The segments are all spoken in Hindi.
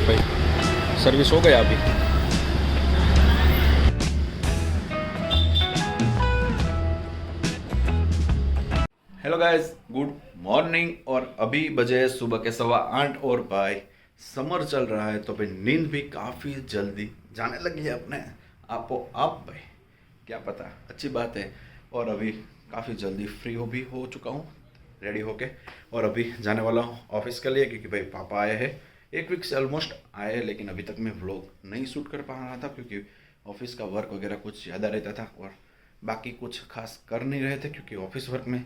भाई सर्विस हो गया अभी। Hello guys, good morning. और अभी बजे सुबह के 8:15 और भाई समर चल रहा है तो भाई नींद भी काफ़ी जल्दी जाने लगी है अपने आप भाई, क्या पता, अच्छी बात है। और अभी काफ़ी जल्दी फ्री हो चुका हूँ रेडी होके, और अभी जाने वाला हूँ ऑफिस के लिए, क्योंकि भाई पापा आए हैं, 1 वीक से ऑलमोस्ट आए हैं, लेकिन अभी तक मैं व्लॉग नहीं शूट कर पा रहा था क्योंकि ऑफिस का वर्क वगैरह कुछ ज़्यादा रहता था और बाकी कुछ खास कर नहीं रहे थे क्योंकि ऑफिस वर्क में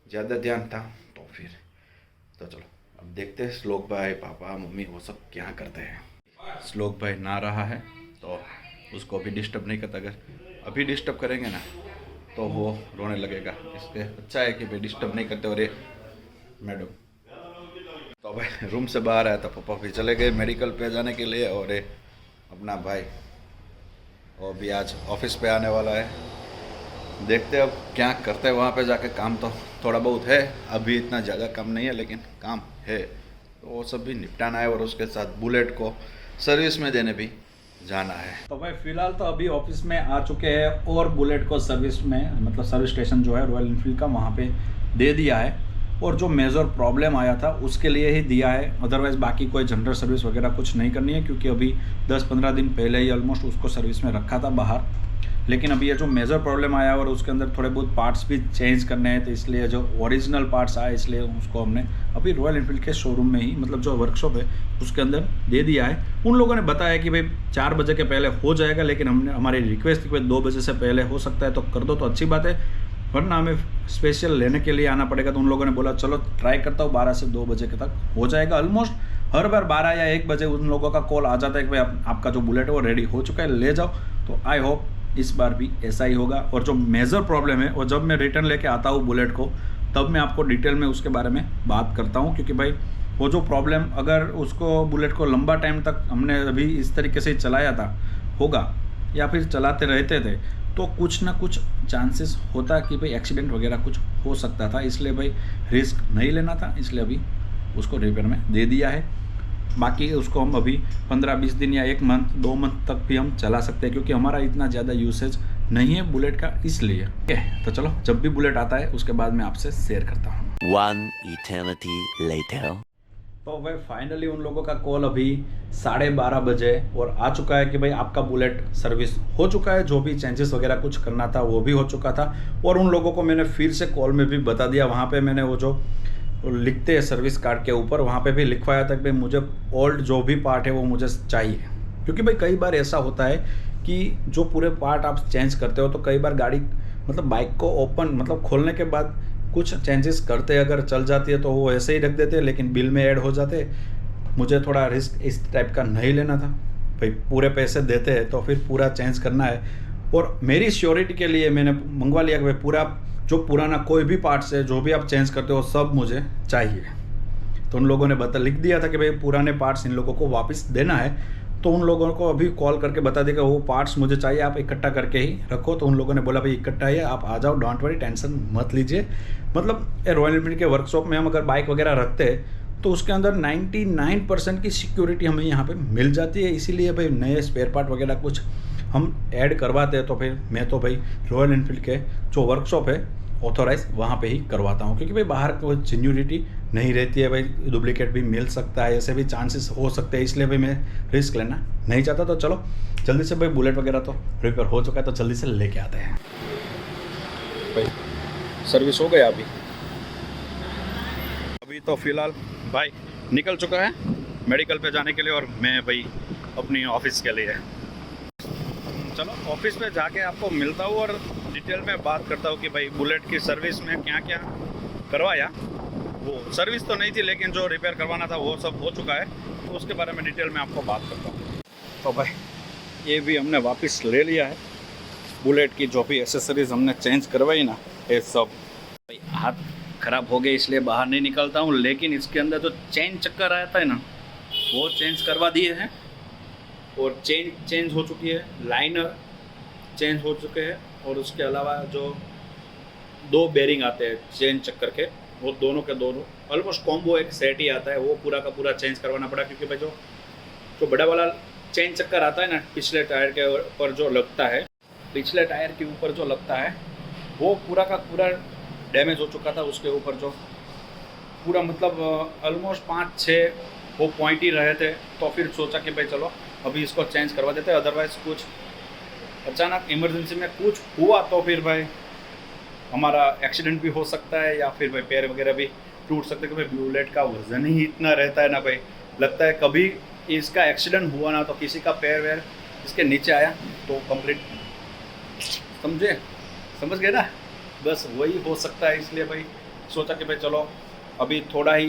ज़्यादा ध्यान था। तो चलो अब देखते हैं श्लोक भाई, पापा, मम्मी वो सब क्या करते हैं। श्लोक भाई नहा रहा है तो उसको अभी डिस्टर्ब नहीं करता, अगर अभी डिस्टर्ब करेंगे ना तो वो रोने लगेगा, इसलिए अच्छा है कि भाई डिस्टर्ब नहीं करते। और ये मैडम तो भाई रूम से बाहर आया था, पापा भी चले गए मेडिकल पे जाने के लिए, और ये अपना भाई वो भी आज ऑफिस पे आने वाला है। देखते हैं अब क्या करते हैं वहाँ पे जाके। काम तो थोड़ा बहुत है, अभी इतना ज़्यादा काम नहीं है लेकिन काम है, तो वो सब भी निपटाना है, और उसके साथ बुलेट को सर्विस में देने भी जाना है। तो भाई फिलहाल तो अभी ऑफिस में आ चुके हैं और बुलेट को सर्विस में, मतलब सर्विस स्टेशन जो है रॉयल इनफील्ड का, वहाँ पे दे दिया है। और जो मेजर प्रॉब्लम आया था उसके लिए ही दिया है, अदरवाइज़ बाकी कोई जनरल सर्विस वगैरह कुछ नहीं करनी है, क्योंकि अभी 10-15 दिन पहले ही ऑलमोस्ट उसको सर्विस में रखा था बाहर। लेकिन अभी ये जो मेजर प्रॉब्लम आया और उसके अंदर थोड़े बहुत पार्ट्स भी चेंज करने हैं, तो इसलिए जो ओरिजिनल पार्ट्स आए इसलिए उसको हमने अभी रॉयल इनफील्ड के शोरूम में ही, मतलब जो वर्कशॉप है उसके अंदर दे दिया है। उन लोगों ने बताया कि भाई 4 बजे के पहले हो जाएगा, लेकिन हमने हमारी रिक्वेस्ट थी कि 2 बजे से पहले हो सकता है तो कर दो, तो अच्छी बात है, वरना हमें स्पेशल लेने के लिए आना पड़ेगा। तो उन लोगों ने बोला चलो ट्राई करता हूँ, 12 से 2 बजे के तक हो जाएगा। ऑलमोस्ट हर बार 12 या 1 बजे उन लोगों का कॉल आ जाता है कि भाई आपका जो बुलेट है वो रेडी हो चुका है, ले जाओ। तो आई होप इस बार भी ऐसा ही होगा। और जो मेजर प्रॉब्लम है वो जब मैं रिटर्न लेके आता हूँ बुलेट को, तब मैं आपको डिटेल में उसके बारे में बात करता हूँ, क्योंकि भाई वो जो प्रॉब्लम, अगर उसको बुलेट को लंबा टाइम तक हमने अभी इस तरीके से चलाया था होगा या फिर चलाते रहते थे, तो कुछ ना कुछ चांसेस होता कि भाई एक्सीडेंट वगैरह कुछ हो सकता था। इसलिए भाई रिस्क नहीं लेना था, इसलिए अभी उसको रिपेयर में दे दिया है। बाकी उसको हम अभी 15-20 दिन या 1 मंथ 2 मंथ तक भी हम चला सकते हैं, क्योंकि हमारा इतना ज़्यादा यूसेज नहीं है बुलेट का, इसलिए। ठीक है, तो चलो जब भी बुलेट आता है उसके बाद मैं आपसे शेयर करता हूँ। 1 eternity later. तो भाई फाइनली उन लोगों का कॉल अभी 12:30 बजे और आ चुका है कि भाई आपका बुलेट सर्विस हो चुका है, जो भी चेंजेस वगैरह कुछ करना था वो भी हो चुका था। और उन लोगों को मैंने फिर से कॉल में भी बता दिया, वहाँ पे मैंने वो जो लिखते हैं सर्विस कार्ड के ऊपर, वहाँ पे भी लिखवाया था कि भाई मुझे ओल्ड जो भी पार्ट है वो मुझे चाहिए। क्योंकि भाई कई बार ऐसा होता है कि जो पूरे पार्ट आप चेंज करते हो, तो कई बार गाड़ी, मतलब बाइक को ओपन, मतलब खोलने के बाद कुछ चेंजेस करते अगर चल जाती है तो वो ऐसे ही रख देते हैं, लेकिन बिल में ऐड हो जाते। मुझे थोड़ा रिस्क इस टाइप का नहीं लेना था भाई, पूरे पैसे देते हैं तो फिर पूरा चेंज करना है। और मेरी श्योरिटी के लिए मैंने मंगवा लिया कि भाई पूरा जो पुराना कोई भी पार्ट्स है जो भी आप चेंज करते हो सब मुझे चाहिए। तो उन लोगों ने लिख दिया था कि भाई पुराने पार्ट्स इन लोगों को वापस देना है। तो उन लोगों को अभी कॉल करके बता देगा वो पार्ट्स मुझे चाहिए, आप इकट्ठा करके ही रखो। तो उन लोगों ने बोला भाई इकट्ठा है, आप आ जाओ, डोंट वरी, टेंशन मत लीजिए। मतलब रॉयल एनफील्ड के वर्कशॉप में हम अगर बाइक वगैरह रखते हैं तो उसके अंदर 99% की सिक्योरिटी हमें यहाँ पे मिल जाती है। इसीलिए भाई नए स्पेयर पार्ट वगैरह कुछ हम ऐड करवाते हैं तो फिर मैं तो भाई रॉयल एनफील्ड के जो वर्कशॉप है ऑथोराइज वहाँ पे ही करवाता हूँ, क्योंकि भाई बाहर कोई जेन्युइनिटी नहीं रहती है, भाई डुप्लीकेट भी मिल सकता है, ऐसे भी चांसेस हो सकते हैं, इसलिए भाई मैं रिस्क लेना नहीं चाहता। तो चलो जल्दी से भाई बुलेट वगैरह तो रिपेयर हो चुका है, तो जल्दी से लेके आते हैं। भाई सर्विस हो गया अभी तो फिलहाल भाई निकल चुका है मेडिकल पे जाने के लिए, और मैं भाई अपनी ऑफिस के लिए। चलो ऑफिस पे जाके आपको मिलता हूँ और डिटेल में बात करता हूँ कि भाई बुलेट की सर्विस में क्या क्या करवाया। वो सर्विस तो नहीं थी, लेकिन जो रिपेयर करवाना था वो सब हो चुका है, तो उसके बारे में डिटेल में आपको बात करता हूँ। तो भाई ये भी हमने वापस ले लिया है, बुलेट की जो भी एसेसरीज हमने चेंज करवाई ना, ये सब। भाई हाथ ख़राब हो गए इसलिए बाहर नहीं निकलता हूँ, लेकिन इसके अंदर जो चेन चक्कर आया था ना वो चेंज करवा दिए हैं, और चेन चेंज हो चुकी है, लाइनर चेंज हो चुके हैं, और उसके अलावा जो 2 बेरिंग आते हैं चेन चक्कर के, वो दोनों के दोनों ऑलमोस्ट कॉम्बो एक सेट ही आता है, वो पूरा का पूरा चेंज करवाना पड़ा, क्योंकि भाई जो जो बड़ा वाला चेन चक्कर आता है ना पिछले टायर के ऊपर जो लगता है, पिछले टायर के ऊपर जो लगता है वो पूरा का पूरा डैमेज हो चुका था। उसके ऊपर जो पूरा मतलब ऑलमोस्ट 5-6 वो पॉइंट ही रहे थे। तो फिर सोचा कि भाई चलो अभी इसको चेंज करवा देते हैं, अदरवाइज़ कुछ अचानक इमरजेंसी में कुछ हुआ तो फिर भाई हमारा एक्सीडेंट भी हो सकता है या फिर भाई पैर वगैरह भी टूट सकते हैं। क्योंकि बुलेट का वजन ही इतना रहता है ना भाई, लगता है कभी इसका एक्सीडेंट हुआ ना तो किसी का पैर वैर इसके नीचे आया तो कंप्लीट, समझ गए ना, बस वही हो सकता है। इसलिए भाई सोचा कि भाई चलो अभी थोड़ा ही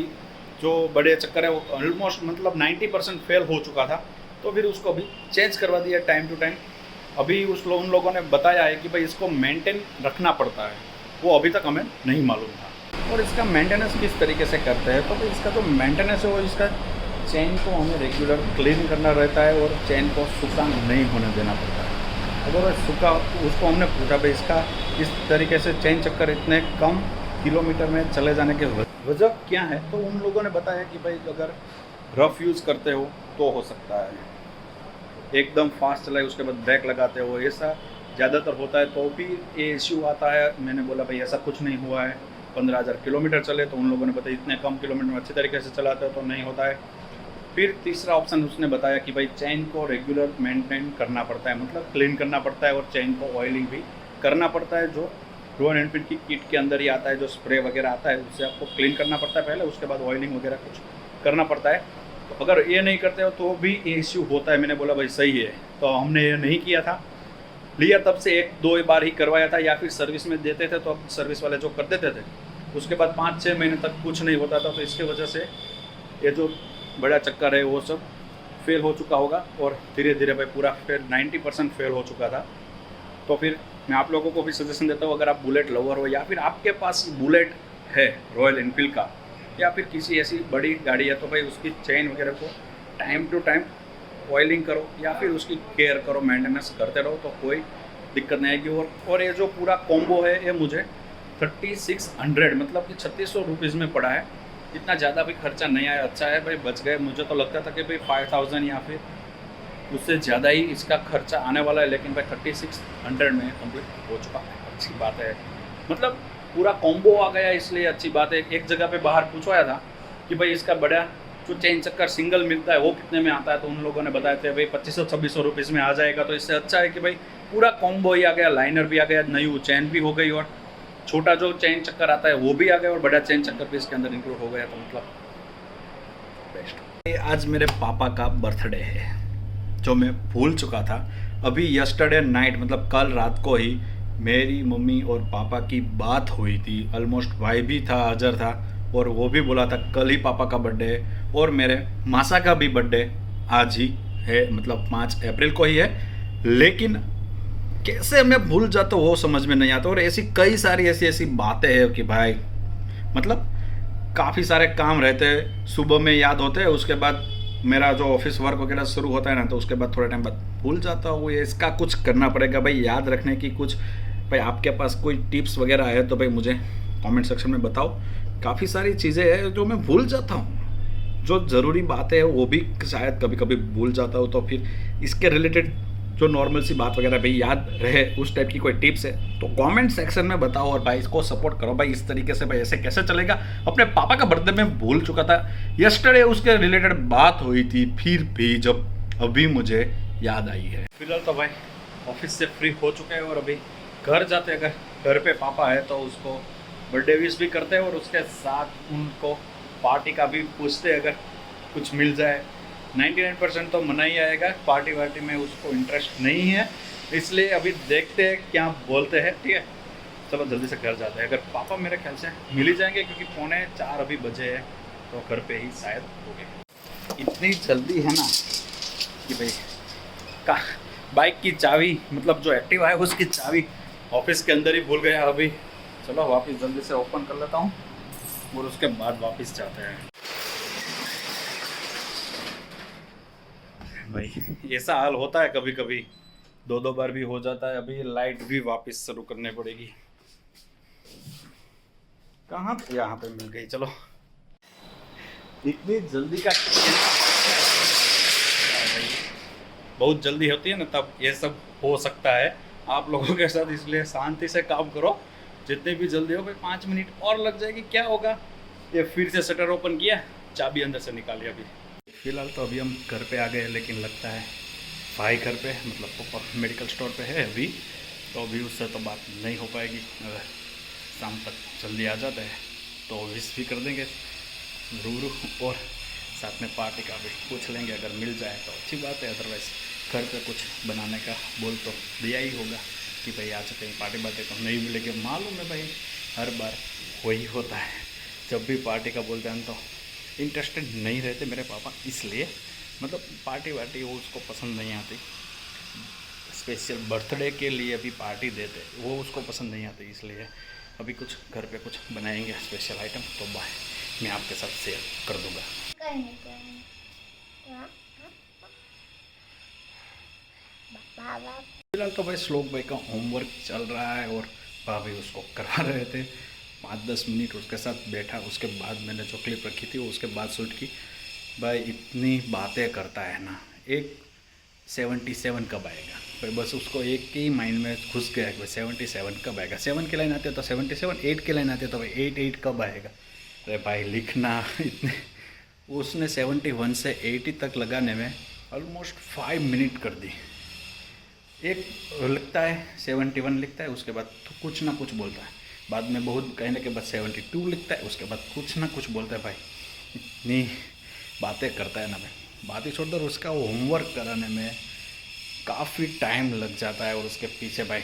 जो बड़े चक्कर है वो ऑलमोस्ट मतलब 90% फेल हो चुका था, तो फिर उसको अभी चेंज करवा दिया टाइम टू टाइम। अभी उन लोगों ने बताया है कि भाई इसको मेंटेन रखना पड़ता है, वो अभी तक हमें नहीं मालूम था। और इसका मेंटेनेंस किस तरीके से करते हैं, तो भाई इसका जो मेंटेनेंस है वो इसका चेन को हमें रेगुलर क्लीन करना रहता है और चेन को सूखा नहीं होने देना पड़ता है। अगर सूखा, उसको हमने पूछा भाई इसका इस तरीके से चेन चक्कर इतने कम किलोमीटर में चले जाने की वजह क्या है, तो उन लोगों ने बताया कि भाई अगर रफ़ यूज़ करते हो तो हो सकता है, एकदम फास्ट चलाए उसके बाद ब्रेक लगाते हो, ऐसा ज़्यादातर होता है तो भी ये इश्यू आता है। मैंने बोला भाई ऐसा कुछ नहीं हुआ है, 15,000 किलोमीटर चले, तो उन लोगों ने बताया इतने कम किलोमीटर में अच्छे तरीके से चलाते हो तो नहीं होता है। फिर तीसरा ऑप्शन उसने बताया कि भाई चेन को रेगुलर मेंटेन करना पड़ता है, मतलब क्लीन करना पड़ता है और चेन को ऑयलिंग भी करना पड़ता है। जो रॉयल एनफील्ड की किट के अंदर ही आता है, जो स्प्रे वगैरह आता है उससे आपको क्लीन करना पड़ता है पहले, उसके बाद ऑयलिंग वगैरह कुछ करना पड़ता है। तो अगर ये नहीं करते हो तो भी ये इश्यू होता है। मैंने बोला भाई सही है, तो हमने ये नहीं किया था, लिया तब से 1-2 बार ही करवाया था, या फिर सर्विस में देते थे तो अब सर्विस वाले जो कर देते थे उसके बाद 5-6 महीने तक कुछ नहीं होता था। तो इसके वजह से ये जो बड़ा चक्कर है वो सब फेल हो चुका होगा और धीरे धीरे भाई पूरा फेल 90% फेल हो चुका था। तो फिर मैं आप लोगों को भी सजेशन देता हूँ, अगर आप बुलेट लवर हो या फिर आपके पास बुलेट है रॉयल एनफील्ड का या फिर किसी ऐसी बड़ी गाड़ी है, तो भाई उसकी चेन वगैरह को टाइम टू टाइम ऑयलिंग करो या फिर उसकी केयर करो, मेंटेनेंस करते रहो, तो कोई दिक्कत नहीं आएगी। और ये जो पूरा कॉम्बो है ये मुझे 3600 मतलब कि 3600 रुपीज़ में पड़ा है। इतना ज़्यादा भी खर्चा नहीं आया, अच्छा है भाई, बच गए। मुझे तो लगता था कि भाई 5000 या फिर उससे ज़्यादा ही इसका खर्चा आने वाला है, लेकिन भाई 3600 में कंप्लीट हो चुका है, अच्छी बात है। मतलब पूरा कॉम्बो आ गया इसलिए अच्छी बात है। एक जगह पे बाहर पूछवाया था कि भाई इसका बड़ा जो चेन चक्कर सिंगल मिलता है वो कितने में आता है, तो उन लोगों ने बताया थे भाई 2500-2600 रुपीज़ में आ जाएगा। तो इससे अच्छा है कि भाई पूरा कॉम्बो ही आ गया, लाइनर भी आ गया, नई चैन भी हो गई और छोटा जो चेन चक्कर आता है वो भी आ गया और बड़ा चेन चक्कर भी इसके अंदर इंक्लूड हो गया, तो मतलब बेस्ट। आज मेरे पापा का बर्थडे है जो मैं भूल चुका था। अभी यस्टरडे नाइट मतलब कल रात को ही मेरी मम्मी और पापा की बात हुई थी। ऑलमोस्ट भाई भी था, हाजिर था, और वो भी बोला था कल ही पापा का बर्थडे है। और मेरे मासा का भी बर्थडे आज ही है, मतलब 5 अप्रैल को ही है। लेकिन कैसे मैं भूल जाता हूँ वो समझ में नहीं आता। और ऐसी कई सारी ऐसी बातें हैं कि भाई मतलब काफ़ी सारे काम रहते हैं, सुबह में याद होते हैं, उसके बाद मेरा जो ऑफिस वर्क वगैरह शुरू होता है ना, तो उसके बाद थोड़े टाइम बाद भूल जाता हूँ। ये इसका कुछ करना पड़ेगा भाई, याद रखने की कुछ। भाई आपके पास कोई टिप्स वगैरह है तो भाई मुझे कमेंट सेक्शन में बताओ। काफ़ी सारी चीज़ें हैं जो मैं भूल जाता हूँ, जो ज़रूरी बातें हैं वो भी शायद कभी कभी भूल जाता हूँ। तो फिर इसके रिलेटेड जो नॉर्मल सी बात वगैरह भाई याद रहे, उस टाइप की कोई टिप्स है तो कमेंट सेक्शन में बताओ और भाई इसको सपोर्ट करो। भाई इस तरीके से भाई ऐसे कैसे चलेगा। अपने पापा का बर्थडे में भूल चुका था, यस्टरडे उसके रिलेटेड बात हुई थी, फिर भी जब अभी मुझे याद आई है। फिलहाल तो भाई ऑफिस से फ्री हो चुके हैं और अभी घर जाते हैं। अगर घर पे पापा है तो उसको बर्थडे विश भी करते हैं और उसके साथ उनको पार्टी का भी पूछते हैं, अगर कुछ मिल जाए। 99% तो मना ही आएगा, पार्टी वार्टी में उसको इंटरेस्ट नहीं है, इसलिए अभी देखते हैं क्या बोलते हैं। ठीक है, चलो जल्दी से घर जाते हैं। अगर पापा मेरे ख्याल से मिल ही जाएंगे क्योंकि 3:45 अभी बजे है, तो घर पे ही शायद हो गए। इतनी जल्दी है ना कि भाई का बाइक की चाबी मतलब जो एक्टिवा है उसकी चाबी ऑफिस के अंदर ही भूल गया। अभी चलो वापस जल्दी से ओपन कर लेता हूँ और उसके बाद वापस जाते हैं। भाई ऐसा हाल होता है कभी कभी, 2 बार भी हो जाता है। अभी लाइट भी वापस शुरू करनी पड़ेगी। कहाँ पे? यहाँ पे मिल गई। चलो इतनी जल्दी का बहुत जल्दी होती है ना, तब ये सब हो सकता है आप लोगों के साथ। इसलिए शांति से काम करो, जितनी भी जल्दी हो भाई 5 मिनट और लग जाएगी, क्या होगा। ये फिर से शटर ओपन किया, चाबी अंदर से निकाली। अभी फ़िलहाल तो अभी हम घर पे आ गए, लेकिन लगता है भाई घर पे मतलब पापा मेडिकल स्टोर पे है अभी, तो अभी उससे तो बात नहीं हो पाएगी। अगर शाम तक जल्दी आ जाता है तो विश भी कर देंगे रूबरू, और साथ में पार्टी का भी पूछ लेंगे। अगर मिल जाए तो अच्छी बात है, अदरवाइज़ घर पे कुछ बनाने का बोल तो दिया ही होगा कि भाई आज कहीं पार्टी बातें तो नहीं मिलेगी। मालूम है भाई, हर बार वही होता है, जब भी पार्टी का बोलते हैं तो इंटरेस्टेड नहीं रहते मेरे पापा, इसलिए मतलब पार्टी वार्टी वो उसको पसंद नहीं आती। स्पेशल बर्थडे के लिए भी पार्टी देते वो उसको पसंद नहीं आती, इसलिए अभी कुछ घर पे कुछ बनाएंगे स्पेशल आइटम, तो बाय मैं आपके साथ शेयर कर दूंगा। फिलहाल तो भाई श्लोक भाई का होमवर्क चल रहा है और भाभी उसको करा रहे थे। 5-10 मिनट उसके साथ बैठा, उसके बाद मैंने जो क्लिप रखी थी वो उसके बाद शूट की। भाई इतनी बातें करता है ना, एक 77 कब आएगा भाई, बस उसको एक ही माइंड में घुस गया है भाई 77 कब आएगा। 7 की लाइन आती है तो 77, 8 की लाइन आती है तो भाई 8 कब आएगा। अरे भाई लिखना इतने, उसने 71 से 80 तक लगाने में ऑलमोस्ट 5 मिनट कर दी। एक लिखता है 71 लिखता है, उसके बाद तो कुछ ना कुछ बोलता है, बाद में बहुत कहने के बाद 72 लिखता है, उसके बाद कुछ ना कुछ बोलता है। भाई इतनी बातें करता है ना भाई, बात ही छोड़ दो, उसका होमवर्क कराने में काफ़ी टाइम लग जाता है और उसके पीछे भाई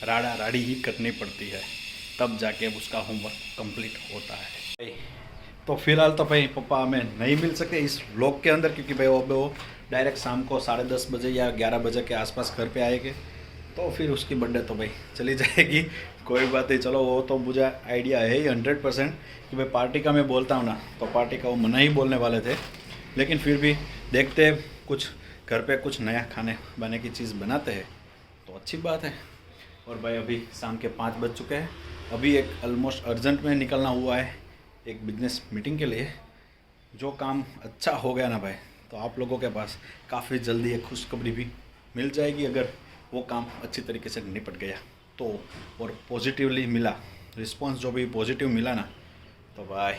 राड़ा राड़ी ही करनी पड़ती है, तब जाके उसका होमवर्क कंप्लीट होता है। तो फिलहाल तो भाई पापा हमें नहीं मिल सकते इस व्लॉग के अंदर, क्योंकि भाई वो डायरेक्ट शाम को 10:30 बजे या 11 बजे के आसपास घर पे आएंगे, तो फिर उसकी बर्थडे तो भाई चली जाएगी। कोई बात नहीं, चलो वो तो मुझे आइडिया है ही 100% कि भाई पार्टी का मैं बोलता हूँ ना, तो पार्टी का वो मना ही बोलने वाले थे, लेकिन फिर भी देखते हैं कुछ घर पे कुछ नया खाने बने की चीज़ बनाते हैं तो अच्छी बात है। और भाई अभी शाम के 5 बज चुके हैं, अभी एक ऑलमोस्ट अर्जेंट में निकलना हुआ है एक बिजनेस मीटिंग के लिए। जो काम अच्छा हो गया ना भाई, तो आप लोगों के पास काफ़ी जल्दी एक खुशखबरी भी मिल जाएगी, अगर वो काम अच्छी तरीके से निपट गया तो, और पॉजिटिवली मिला रिस्पांस, जो भी पॉजिटिव मिला ना, तो भाई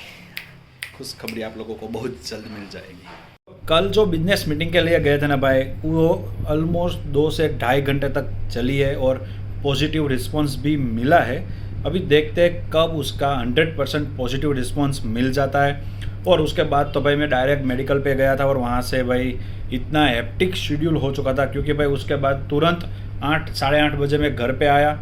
खुशखबरी आप लोगों को बहुत जल्द मिल जाएगी। कल जो बिजनेस मीटिंग के लिए गए थे ना भाई, वो ऑलमोस्ट 2 से 2.5 घंटे तक चली है और पॉजिटिव रिस्पांस भी मिला है। अभी देखते हैं कब उसका 100% पॉजिटिव रिस्पांस मिल जाता है। और उसके बाद तो भाई मैं डायरेक्ट मेडिकल पे गया था और वहाँ से भाई इतना हेक्टिक शेड्यूल हो चुका था, क्योंकि भाई उसके बाद तुरंत 8-8:30 बजे मैं घर पे आया।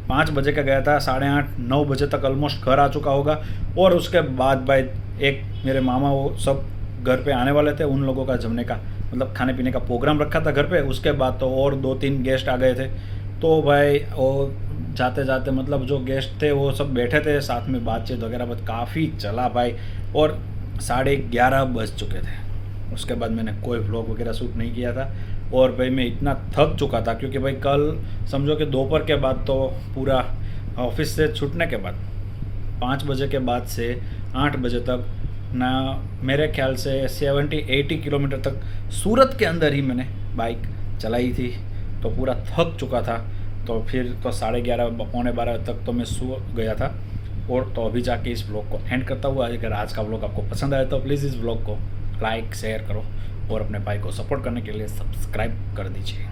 5 बजे का गया था, 8:30-9 बजे तक ऑलमोस्ट घर आ चुका होगा। और उसके बाद भाई एक मेरे मामा वो सब घर पे आने वाले थे, उन लोगों का जमने का मतलब खाने पीने का प्रोग्राम रखा था घर पे। उसके बाद तो और 2-3 गेस्ट आ गए थे, तो भाई वो जाते जाते मतलब जो गेस्ट थे वो सब बैठे थे, साथ में बातचीत वगैरह बस काफ़ी चला भाई, और 11:30 बज चुके थे। उसके बाद मैंने कोई व्लॉग वगैरह शूट नहीं किया था। और भाई मैं इतना थक चुका था, क्योंकि भाई कल समझो कि दोपहर के बाद तो पूरा ऑफिस से छूटने के बाद 5 बजे के बाद से 8 बजे तक ना, मेरे ख्याल से 70-80 किलोमीटर तक सूरत के अंदर ही मैंने बाइक चलाई थी, तो पूरा थक चुका था। तो फिर तो 11:30-12 तक तो मैं सो गया था। और तो अभी जाके इस व्लॉग को एंड करता हुआ, अगर आज का व्लॉग आपको पसंद आया तो प्लीज़ इस व्लॉग को लाइक शेयर करो और अपने भाई को सपोर्ट करने के लिए सब्सक्राइब कर दीजिए।